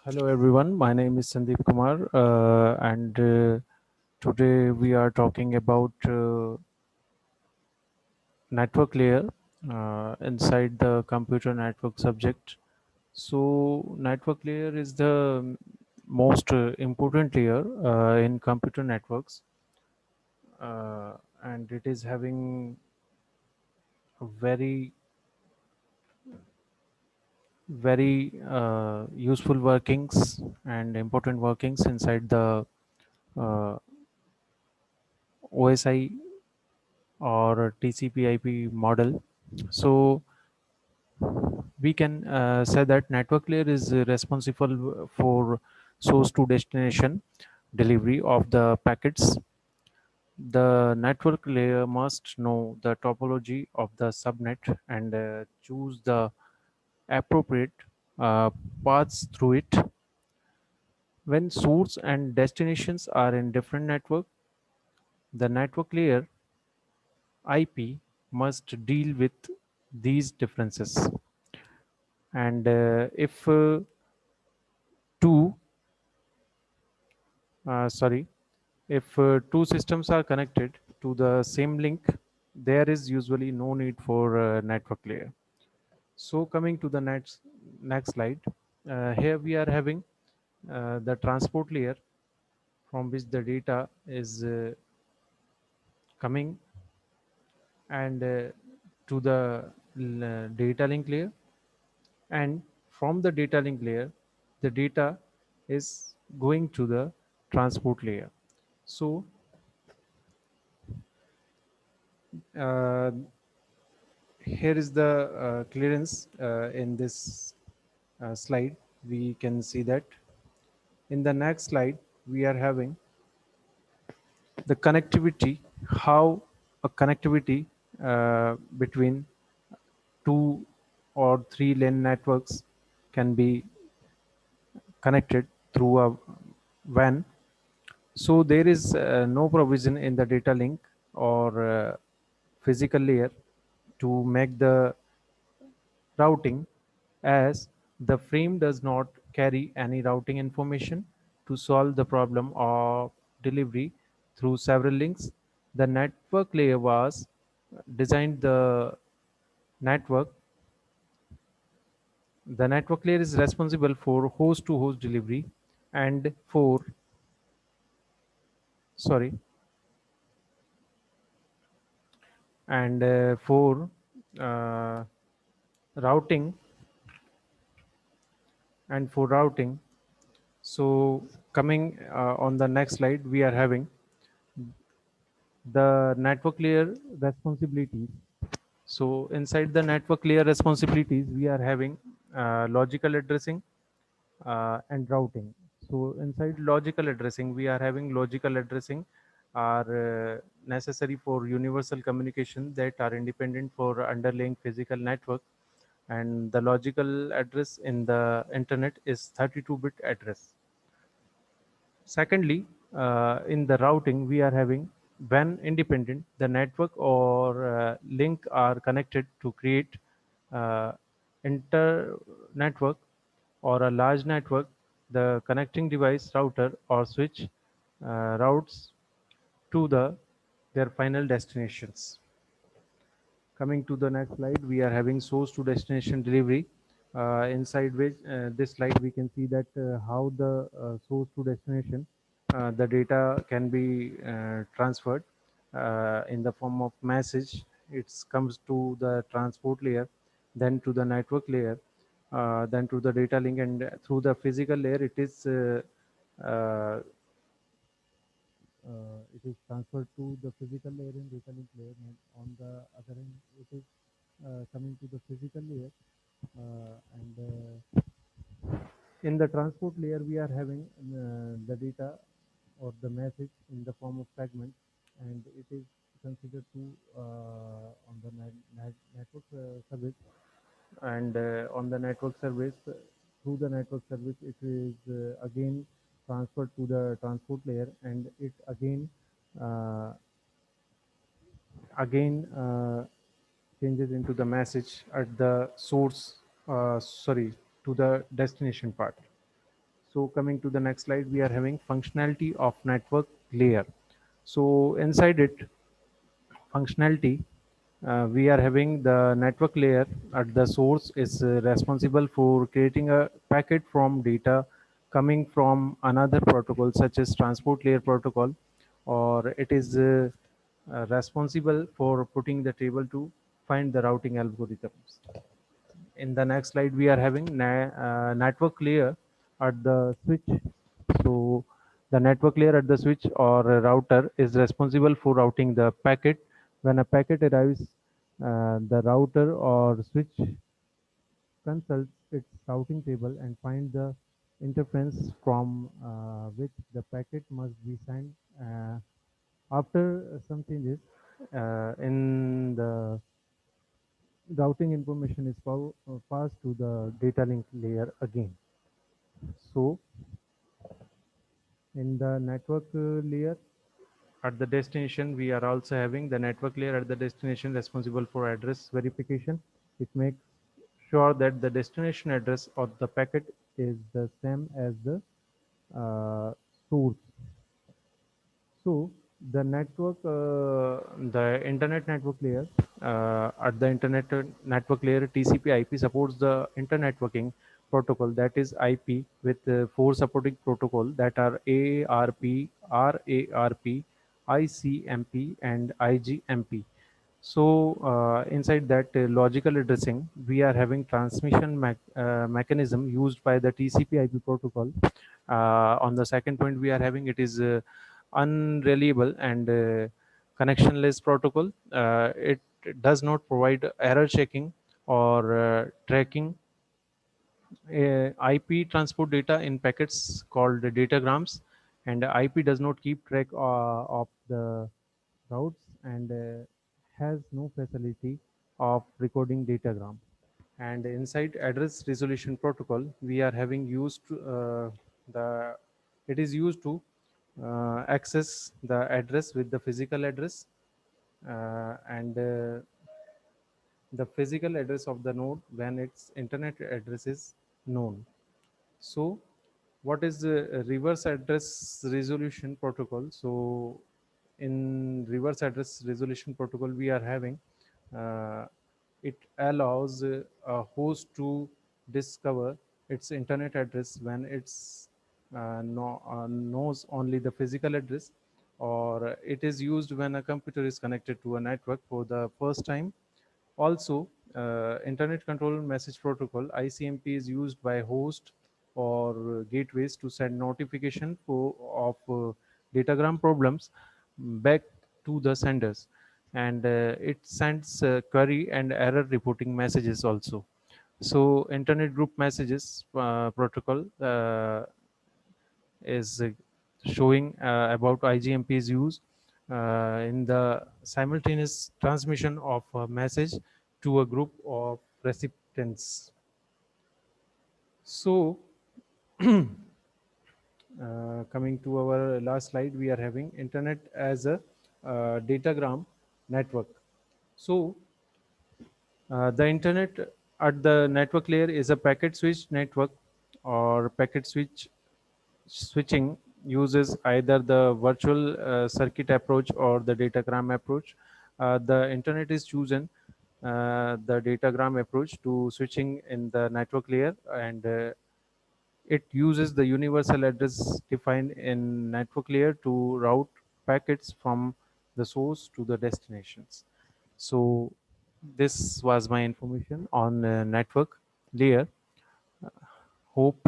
Hello everyone, my name is Sandeep Kumar and today we are talking about network layer inside the computer network subject. So network layer is the most important layer in computer networks, and it is having a very useful workings and important workings inside the uh, OSI or TCP/IP model. So we can say that network layer is responsible for source to destination delivery of the packets. The network layer must know the topology of the subnet and choose the appropriate uh, paths through it. When source and destinations are in different network, the network layer IP must deal with these differences. And if two sorry if two systems are connected to the same link, there is usually no need for network layer. So coming to the next slide, here we are having the transport layer from which the data is coming and to the data link layer, and from the data link layer the data is going to the transport layer. So uh, here is the clearance in this slide. We can see that in the next slide we are having the connectivity, how a connectivity between two or three lane networks can be connected through a WAN. So there is no provision in the data link or physical layer to make the routing, as the frame does not carry any routing information. To solve the problem of delivery through several links, the network layer was designed. Network the network layer is responsible for host to host delivery and sorry for uh, routing routing. So coming on the next slide, we are having the network layer responsibilities. So inside the network layer responsibilities, we are having logical addressing and routing. So inside logical addressing, we are having logical addressing are necessary for universal communication that are independent for underlying physical network, and the logical address in the internet is 32-bit address. Secondly, in the routing, we are having when independent, the network or link are connected to create uh, inter network or a large network. The connecting device, router or switch, routes to their final destinations. Coming to the next slide, we are having source to destination delivery. Inside which this slide we can see that how the source to destination the data can be transferred in the form of message. It comes to the transport layer, then to the network layer, then to the data link, and through the physical layer uh, it is transferred to the physical layer and data link layer, and on the other end it is coming to the physical layer, and in the transport layer we are having the data or the message in the form of fragment, and it is considered to on the network service, and on the network service through the network service it is again transferred to the transport layer, and it uh, again changes into the message at the source, sorry, to the destination part. So coming to the next slide, we are having functionality of network layer. So inside it, functionality, we are having the network layer at the source is responsible for creating a packet from data coming from another protocol such as transport layer protocol, or it is responsible for putting the table to find the routing algorithms. In the next slide, we are having network layer at the switch. So the network layer at the switch or a router is responsible for routing the packet. When a packet arrives, the router or switch consults its routing table and find the interference from which the packet must be sent. After some changes in the routing, information is passed to the data link layer again. So in the network layer at the destination, we are also having the network layer at the destination responsible for address verification. It makes sure that the destination address of the packet is the same as the uh, source. So the internet network layer, at the internet network layer, TCP/IP supports the internetworking protocol, that is IP, with four supporting protocol that are AARP, RARP, ICMP, and IGMP. So inside that logical addressing, we are having transmission mechanism used by the TCP/IP protocol. On the second point, we are having it is unreliable and connectionless protocol. It does not provide error checking or tracking IP transport data in packets called datagrams, and IP does not keep track of the routes and has no facility of recording datagram. And inside address resolution protocol, we are having used the it is used to access the address with the physical address, and the physical address of the node when its internet address is known. So what is the reverse address resolution protocol? So in reverse address resolution protocol, we are having uh, it allows a host to discover its internet address when it's knows only the physical address, or it is used when a computer is connected to a network for the first time. Also, Internet Control Message Protocol (ICMP) is used by host or gateways to send notification of datagram problems back to the senders, and it sends query and error reporting messages also. So, Internet Group Messages Protocol is showing about IGMP's use in the simultaneous transmission of a message to a group of recipients. So, coming to our last slide, we are having internet as a datagram network. So, the internet at the network layer is a packet switch network, or packet switching uses either the virtual circuit approach or the datagram approach. The internet is chosen the datagram approach to switching in the network layer, and it uses the universal address defined in network layer to route packets from the source to the destinations. So this was my information on network layer. Hope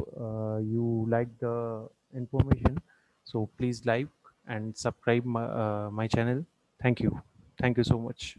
you like the information. So please like and subscribe my channel. Thank you. Thank you so much.